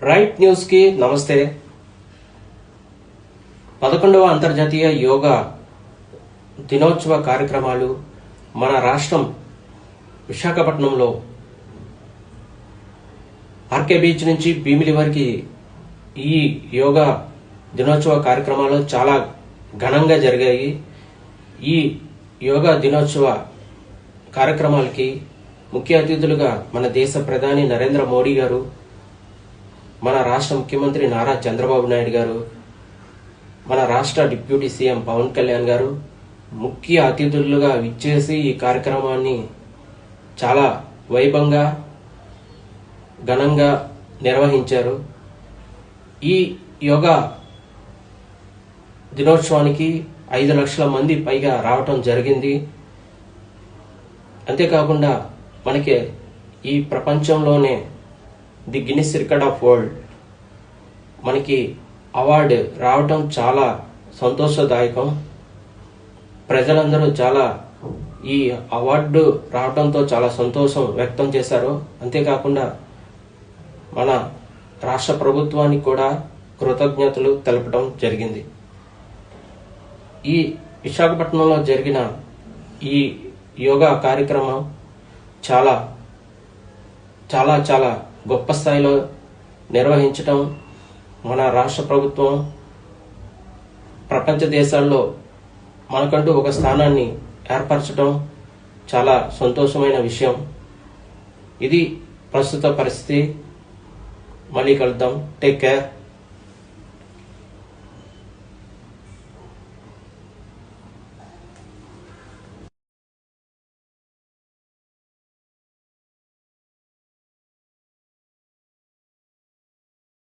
Right news కి నమస్తే. 11వ అంతర్జాతీయ యోగా దినోత్సవ కార్యక్రమాలు మన రాష్ట్రం విశాఖపట్నంలో ఆర్కే బీచ్ నుంచి భీమిలి వరకు ఈ యోగా దినోత్సవ కార్యక్రమాలు చాలా ఘనంగా జరిగాయి. ఈ యోగా దినోత్సవ కార్యక్రమాలకి ముఖ్య అతిథులుగా మన దేశ ప్రధాని నరేంద్ర మోడీ గారు, మన రాష్ట్ర ముఖ్యమంత్రి నారా చంద్రబాబు నాయుడు గారు, మన రాష్ట్ర డిప్యూటీ సీఎం పవన్ కళ్యాణ్ గారు ముఖ్య అతిథులుగా విచ్చేసి ఈ కార్యక్రమాన్ని చాలా వైభవంగా ఘనంగా నిర్వహించారు. ఈ యోగా దినోత్సవానికి 5 లక్షల మంది పైగా రావటం జరిగింది. అంతేకాకుండా మనకి ఈ ప్రపంచంలోనే the Guinness record of world మనకి అవార్డు రావటం చాలా సంతోషదాయకం. ప్రజలందరూ చాలా ఈ అవార్డు రావడంతో చాలా సంతోషం వ్యక్తం చేశారు. అంతేకాకుండా మన రాష్ట్ర ప్రభుత్వానికి కూడా కృతజ్ఞతలు తెలపడం జరిగింది. ఈ విశాఖపట్నంలో జరిగిన ఈ యోగా కార్యక్రమం చాలా చాలా చాలా గొప్ప స్థాయిలో నిర్వహించటం, మన రాష్ట్ర ప్రభుత్వం ప్రపంచ దేశాల్లో మనకంటూ ఒక స్థానాన్ని ఏర్పరచడం చాలా సంతోషమైన విషయం. ఇది ప్రస్తుత పరిస్థితి. మళ్ళీ కలుద్దాం. Take care.